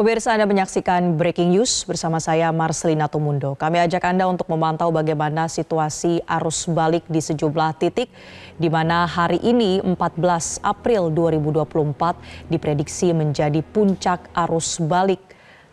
Pemirsa, Anda menyaksikan Breaking News bersama saya Marcelina Tumundo. Kami ajak Anda untuk memantau bagaimana situasi arus balik di sejumlah titik di mana hari ini 14 April 2024 diprediksi menjadi puncak arus balik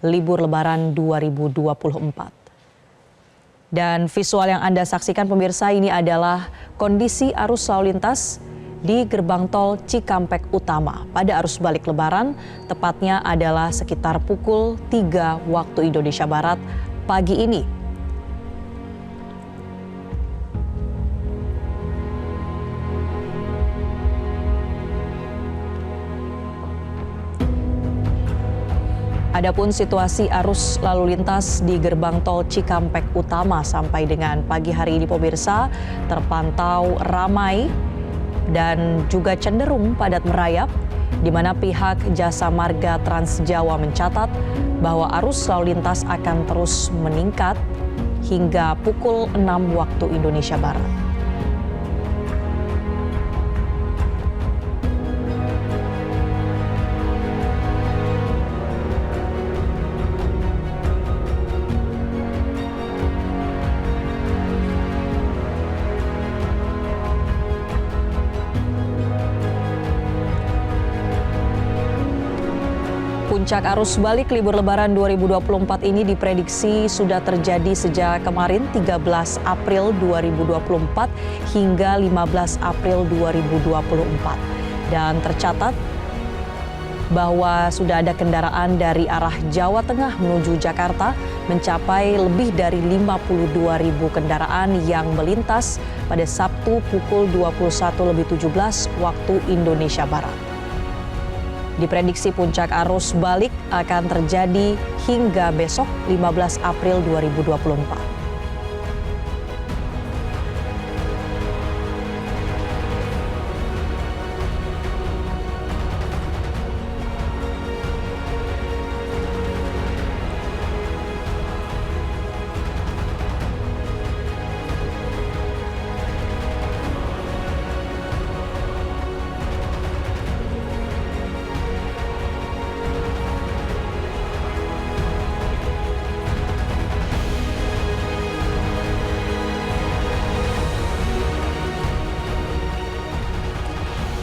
libur Lebaran 2024. Dan visual yang Anda saksikan pemirsa, ini adalah kondisi arus lalu lintas di gerbang tol Cikampek Utama pada arus balik Lebaran, tepatnya adalah sekitar pukul 3 waktu Indonesia Barat pagi ini. Adapun situasi arus lalu lintas di gerbang tol Cikampek Utama sampai dengan pagi hari ini pemirsa terpantau ramai dan juga cenderung padat merayap, di mana pihak Jasa Marga Trans Jawa mencatat bahwa arus lalu lintas akan terus meningkat hingga pukul 6 waktu Indonesia Barat. Puncak arus balik libur Lebaran 2024 ini diprediksi sudah terjadi sejak kemarin 13 April 2024 hingga 15 April 2024. Dan tercatat bahwa sudah ada kendaraan dari arah Jawa Tengah menuju Jakarta mencapai lebih dari 52.000 kendaraan yang melintas pada Sabtu pukul 21.17 waktu Indonesia Barat. Diprediksi puncak arus balik akan terjadi hingga besok 15 April 2024.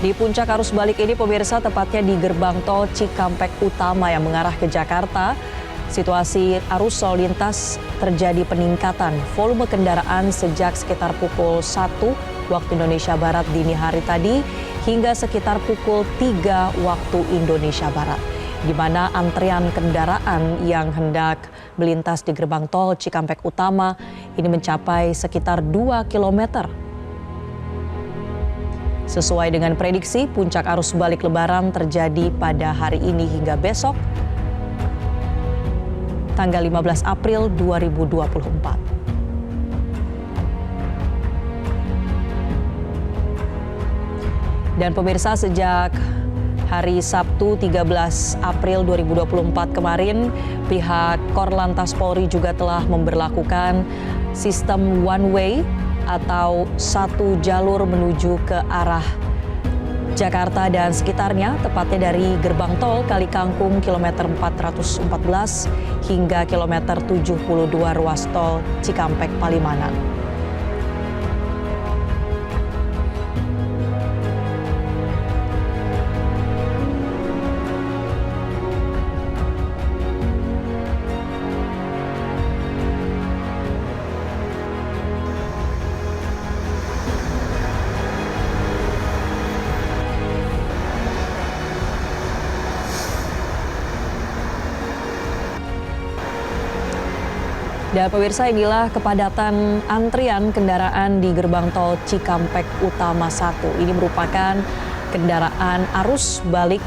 Di puncak arus balik ini pemirsa, tepatnya di gerbang tol Cikampek Utama yang mengarah ke Jakarta, situasi arus lalu lintas terjadi peningkatan volume kendaraan sejak sekitar pukul 1 waktu Indonesia Barat dini hari tadi hingga sekitar pukul 3 waktu Indonesia Barat, di mana antrian kendaraan yang hendak melintas di gerbang tol Cikampek Utama ini mencapai sekitar 2 kilometer. Sesuai dengan prediksi, puncak arus balik Lebaran terjadi pada hari ini hingga besok, tanggal 15 April 2024. Dan pemirsa, sejak hari Sabtu 13 April 2024 kemarin, pihak Korlantas Polri juga telah memberlakukan sistem one way atau satu jalur menuju ke arah Jakarta dan sekitarnya, tepatnya dari gerbang tol Kalikangkung kilometer 414 hingga kilometer 72 ruas tol Cikampek Palimanan. Dan pemirsa, inilah kepadatan antrian kendaraan di gerbang tol Cikampek Utama 1. Ini merupakan kendaraan arus balik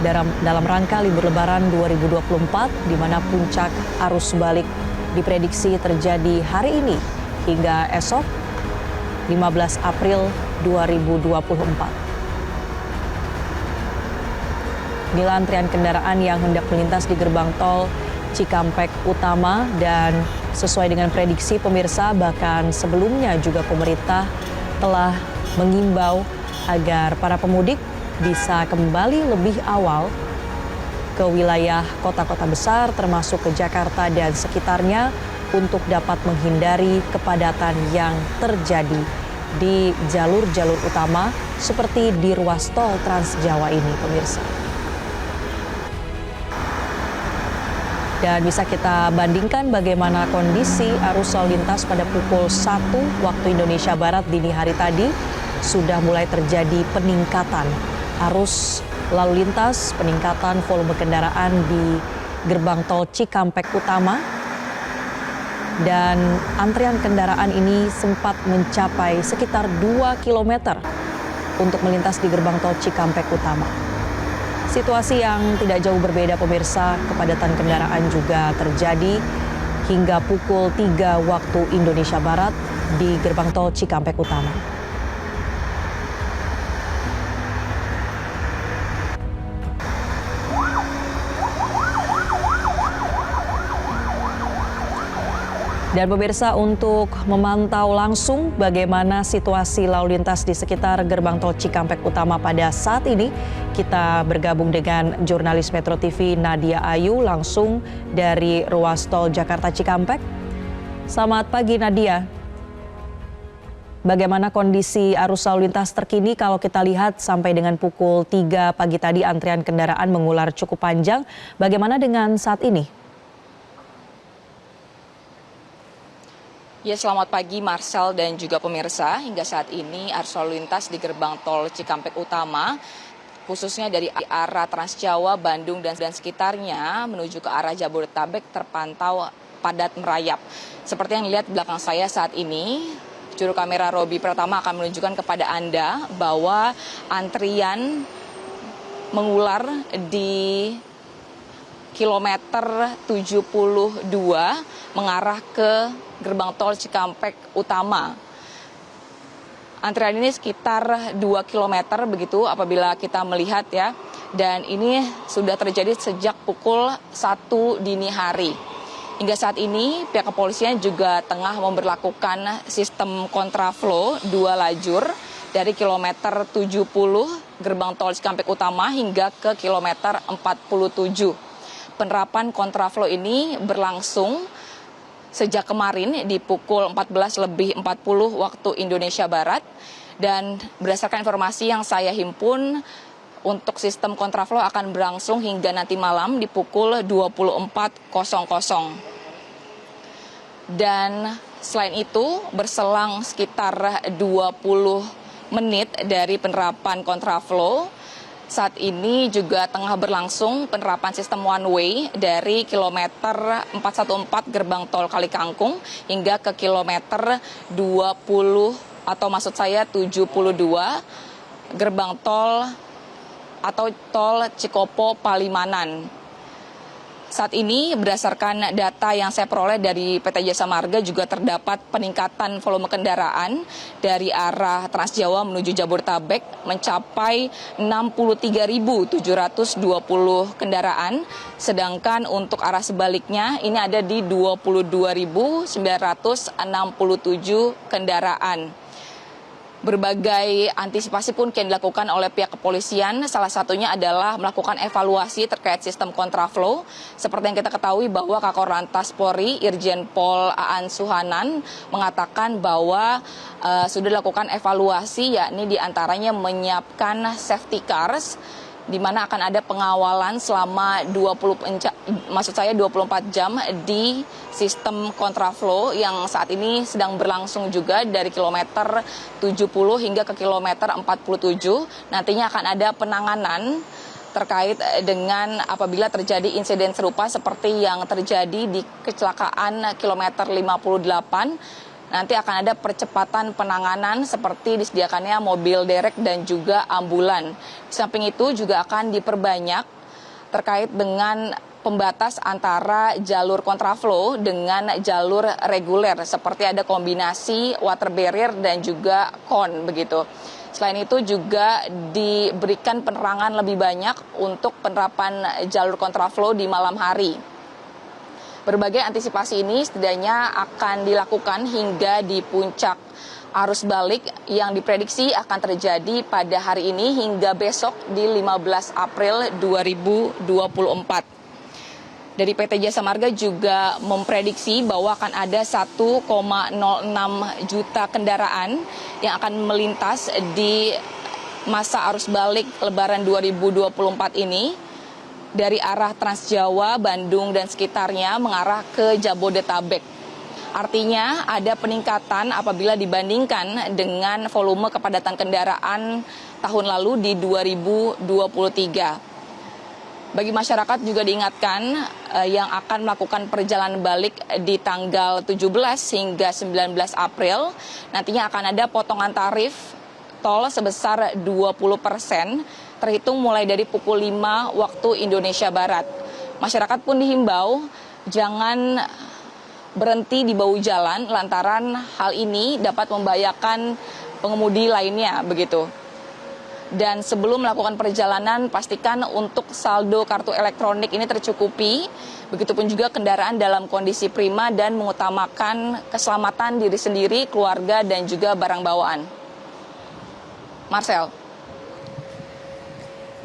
dalam rangka libur Lebaran 2024, di mana puncak arus balik diprediksi terjadi hari ini hingga esok 15 April 2024. Inilah antrian kendaraan yang hendak melintas di gerbang tol Cikampek Utama, dan sesuai dengan prediksi pemirsa, bahkan sebelumnya juga pemerintah telah mengimbau agar para pemudik bisa kembali lebih awal ke wilayah kota-kota besar termasuk ke Jakarta dan sekitarnya untuk dapat menghindari kepadatan yang terjadi di jalur-jalur utama seperti di ruas tol Trans Jawa ini, pemirsa. Dan bisa kita bandingkan bagaimana kondisi arus lalu lintas pada pukul 1 waktu Indonesia Barat dini hari tadi. Sudah mulai terjadi peningkatan arus lalu lintas, peningkatan volume kendaraan di gerbang tol Cikampek Utama. Dan antrian kendaraan ini sempat mencapai sekitar 2 km untuk melintas di gerbang tol Cikampek Utama. Situasi yang tidak jauh berbeda, pemirsa, kepadatan kendaraan juga terjadi hingga pukul 3 waktu Indonesia Barat di gerbang tol Cikampek Utama. Dan pemirsa, untuk memantau langsung bagaimana situasi lalu lintas di sekitar gerbang tol Cikampek Utama pada saat ini, kita bergabung dengan jurnalis Metro TV Nadia Ayu langsung dari ruas tol Jakarta Cikampek. Selamat pagi Nadia. Bagaimana kondisi arus lalu lintas terkini kalau kita lihat sampai dengan pukul 3 pagi tadi antrian kendaraan mengular cukup panjang. Bagaimana dengan saat ini? Ya, selamat pagi Marcel dan juga pemirsa. Hingga saat ini arus lalu lintas di gerbang tol Cikampek Utama, khususnya dari arah Trans Jawa, Bandung dan sekitarnya menuju ke arah Jabodetabek terpantau padat merayap. Seperti yang dilihat belakang saya saat ini, juru kamera Robi Pratama akan menunjukkan kepada Anda bahwa antrian mengular di kilometer 72 mengarah ke gerbang tol Cikampek Utama. Antrian ini sekitar 2 km begitu apabila kita melihat ya. Dan ini sudah terjadi sejak pukul 1 dini hari. Hingga saat ini pihak kepolisian juga tengah memberlakukan sistem kontraflow 2 lajur dari kilometer 70 gerbang tol Cikampek Utama hingga ke kilometer 47. Penerapan kontraflow ini berlangsung sejak kemarin di pukul 14.40 waktu Indonesia Barat. Dan berdasarkan informasi yang saya himpun, untuk sistem kontraflow akan berlangsung hingga nanti malam di pukul 24.00. Dan selain itu, berselang sekitar 20 menit dari penerapan kontraflow, saat ini juga tengah berlangsung penerapan sistem one way dari kilometer 414 gerbang tol Kalikangkung hingga ke kilometer 20 atau maksud saya 72 gerbang tol atau tol Cikopo Palimanan. Saat ini berdasarkan data yang saya peroleh dari PT Jasa Marga juga terdapat peningkatan volume kendaraan dari arah Trans Jawa menuju Jabodetabek mencapai 63.720 kendaraan, sedangkan untuk arah sebaliknya ini ada di 22.967 kendaraan. Berbagai antisipasi pun yang dilakukan oleh pihak kepolisian, salah satunya adalah melakukan evaluasi terkait sistem kontraflow. Seperti yang kita ketahui bahwa Kakor Lantas Polri Irjen Pol Aan Suhanan mengatakan bahwa sudah dilakukan evaluasi, yakni diantaranya menyiapkan safety cars, di mana akan ada pengawalan selama 24 jam di sistem kontraflow yang saat ini sedang berlangsung juga dari kilometer 70 hingga ke kilometer 47. Nantinya akan ada penanganan terkait dengan apabila terjadi insiden serupa seperti yang terjadi di kecelakaan kilometer 58. Nanti akan ada percepatan penanganan seperti disediakannya mobil derek dan juga ambulan. Di samping itu juga akan diperbanyak terkait dengan pembatas antara jalur kontraflow dengan jalur reguler. Seperti ada kombinasi water barrier dan juga kon begitu. Selain itu juga diberikan penerangan lebih banyak untuk penerapan jalur kontraflow di malam hari. Berbagai antisipasi ini setidaknya akan dilakukan hingga di puncak arus balik yang diprediksi akan terjadi pada hari ini hingga besok di 15 April 2024. Dari PT Jasa Marga juga memprediksi bahwa akan ada 1,06 juta kendaraan yang akan melintas di masa arus balik Lebaran 2024 ini dari arah Trans Jawa, Bandung, dan sekitarnya mengarah ke Jabodetabek. Artinya ada peningkatan apabila dibandingkan dengan volume kepadatan kendaraan tahun lalu di 2023. Bagi masyarakat juga diingatkan yang akan melakukan perjalanan balik di tanggal 17 hingga 19 April, nantinya akan ada potongan tarif tol sebesar 20% terhitung mulai dari pukul 5 waktu Indonesia Barat. Masyarakat pun dihimbau jangan berhenti di bahu jalan lantaran hal ini dapat membahayakan pengemudi lainnya begitu. Dan sebelum melakukan perjalanan pastikan untuk saldo kartu elektronik ini tercukupi, begitupun juga kendaraan dalam kondisi prima dan mengutamakan keselamatan diri sendiri, keluarga dan juga barang bawaan. Marcel.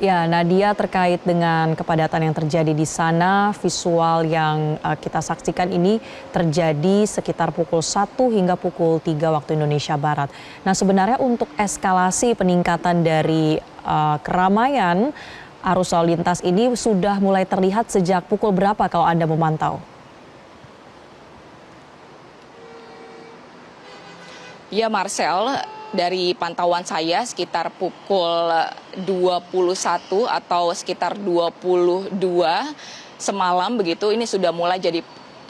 Ya, Nadia, terkait dengan kepadatan yang terjadi di sana, visual yang kita saksikan ini terjadi sekitar pukul 1 hingga pukul 3 waktu Indonesia Barat. Nah, sebenarnya untuk eskalasi peningkatan dari keramaian arus lalu lintas ini sudah mulai terlihat sejak pukul berapa kalau Anda memantau? Ya, Marcel. Dari pantauan saya sekitar pukul 21 atau sekitar 22 semalam begitu ini sudah mulai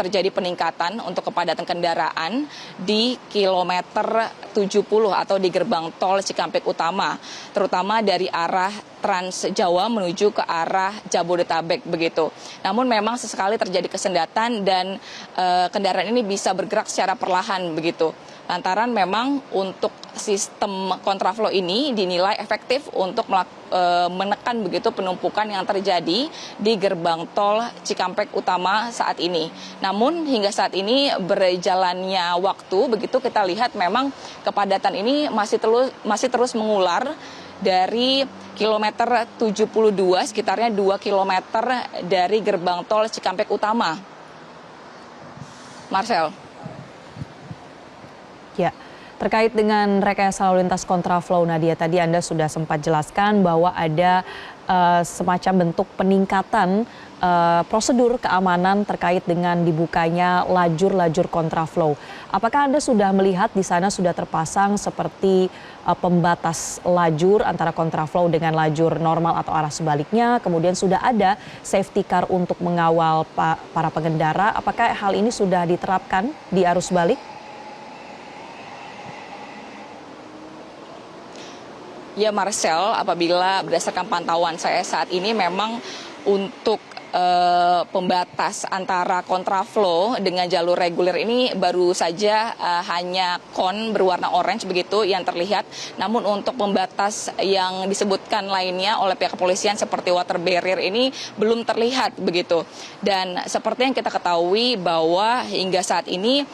terjadi peningkatan untuk kepadatan kendaraan di kilometer 70 atau di gerbang tol Cikampek Utama, terutama dari arah Trans Jawa menuju ke arah Jabodetabek begitu. Namun memang sesekali terjadi kesendatan dan kendaraan ini bisa bergerak secara perlahan begitu. Lantaran memang untuk sistem kontraflow ini dinilai efektif untuk menekan begitu penumpukan yang terjadi di gerbang tol Cikampek Utama saat ini. Namun hingga saat ini berjalannya waktu begitu kita lihat memang kepadatan ini masih terus mengular dari kilometer 72 sekitarnya 2 kilometer dari gerbang tol Cikampek Utama. Marcel. Ya, terkait dengan rekayasa lalu lintas kontraflow, Nadia, tadi Anda sudah sempat jelaskan bahwa ada semacam bentuk peningkatan prosedur keamanan terkait dengan dibukanya lajur-lajur kontraflow. Apakah Anda sudah melihat di sana sudah terpasang seperti pembatas lajur antara kontraflow dengan lajur normal atau arah sebaliknya, kemudian sudah ada safety car untuk mengawal para pengendara? Apakah hal ini sudah diterapkan di arus balik? Ya, Marcel, apabila berdasarkan pantauan saya saat ini memang untuk pembatas antara kontraflow dengan jalur reguler ini baru saja hanya kon berwarna orange begitu yang terlihat. Namun untuk pembatas yang disebutkan lainnya oleh pihak kepolisian seperti water barrier ini belum terlihat begitu. Dan seperti yang kita ketahui bahwa hingga saat ini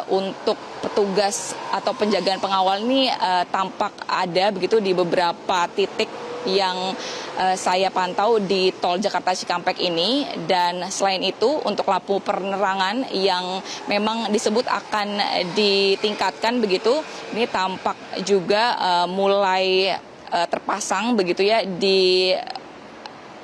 untuk petugas atau penjagaan pengawal ini tampak ada begitu di beberapa titik yang saya pantau di tol Jakarta Cikampek ini. Dan selain itu untuk lampu penerangan yang memang disebut akan ditingkatkan begitu, ini tampak juga mulai terpasang begitu ya di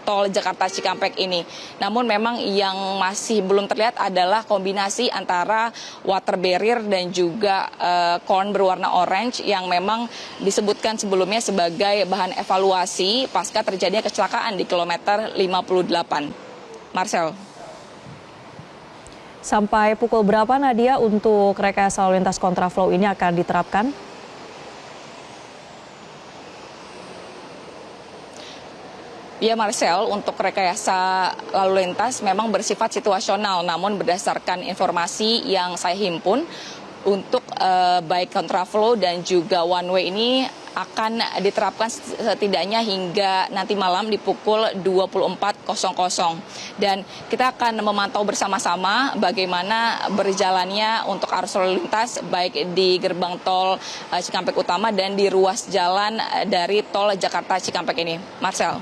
tol Jakarta Cikampek ini. Namun memang yang masih belum terlihat adalah kombinasi antara water barrier dan juga kon berwarna orange yang memang disebutkan sebelumnya sebagai bahan evaluasi pasca terjadinya kecelakaan di kilometer 58. Marcel. Sampai pukul berapa, Nadia, untuk rekayasa lalu lintas kontraflow ini akan diterapkan? Ya, Marcel, untuk rekayasa lalu lintas memang bersifat situasional, namun berdasarkan informasi yang saya himpun untuk baik kontraflow dan juga one way ini akan diterapkan setidaknya hingga nanti malam di pukul 24.00. Dan kita akan memantau bersama-sama bagaimana berjalannya untuk arus lalu lintas baik di gerbang tol Cikampek Utama dan di ruas jalan dari tol Jakarta Cikampek ini. Marcel.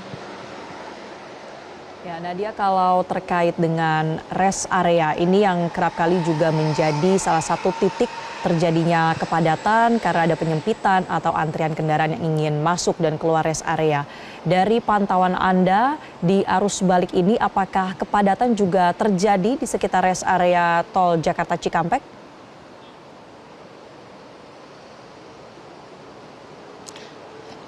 Ya, Nadia, kalau terkait dengan rest area ini yang kerap kali juga menjadi salah satu titik terjadinya kepadatan karena ada penyempitan atau antrian kendaraan yang ingin masuk dan keluar rest area. Dari pantauan Anda di arus balik ini, apakah kepadatan juga terjadi di sekitar rest area tol Jakarta Cikampek?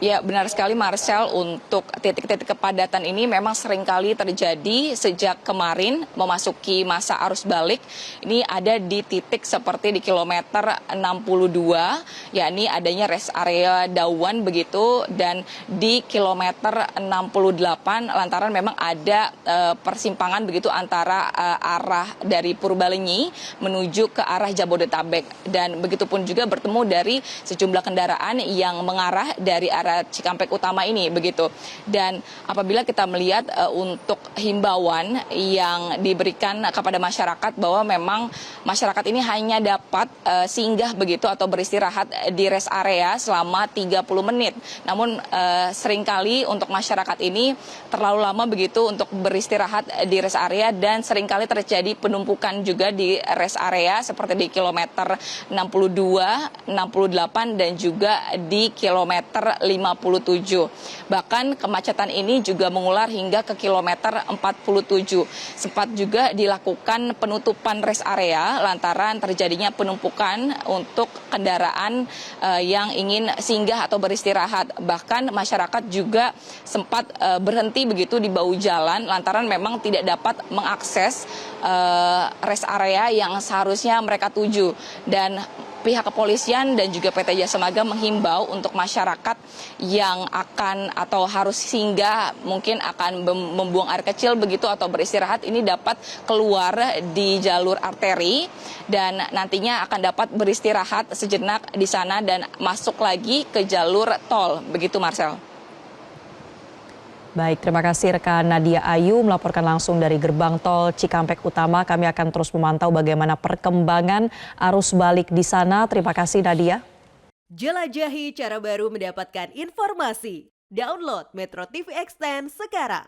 Ya, benar sekali Marcel, untuk titik-titik kepadatan ini memang seringkali terjadi sejak kemarin memasuki masa arus balik. Ini ada di titik seperti di kilometer 62, yakni adanya rest area Dauan begitu, dan di kilometer 68 lantaran memang ada persimpangan begitu antara arah dari Purbalenyi menuju ke arah Jabodetabek, dan begitupun juga bertemu dari sejumlah kendaraan yang mengarah dari arah Cikampek Utama ini begitu. Dan apabila kita melihat untuk himbauan yang diberikan kepada masyarakat bahwa memang masyarakat ini hanya dapat singgah begitu atau beristirahat di rest area selama 30 menit. Namun seringkali untuk masyarakat ini terlalu lama begitu untuk beristirahat di rest area, dan seringkali terjadi penumpukan juga di rest area seperti di kilometer 62, 68 dan juga di kilometer 57. Bahkan kemacetan ini juga mengular hingga ke kilometer 47. Sempat juga dilakukan penutupan rest area lantaran terjadinya penumpukan untuk kendaraan yang ingin singgah atau beristirahat. Bahkan masyarakat juga sempat berhenti begitu di bahu jalan lantaran memang tidak dapat mengakses rest area yang seharusnya mereka tuju. Dan pihak kepolisian dan juga PT Jasa Marga menghimbau untuk masyarakat yang akan atau harus singgah, mungkin akan membuang air kecil begitu atau beristirahat, ini dapat keluar di jalur arteri dan nantinya akan dapat beristirahat sejenak di sana dan masuk lagi ke jalur tol. Begitu Marcel. Baik, terima kasih rekan Nadia Ayu melaporkan langsung dari gerbang tol Cikampek Utama. Kami akan terus memantau bagaimana perkembangan arus balik di sana. Terima kasih Nadia. Jelajahi cara baru mendapatkan informasi. Download Metro TV Extend sekarang.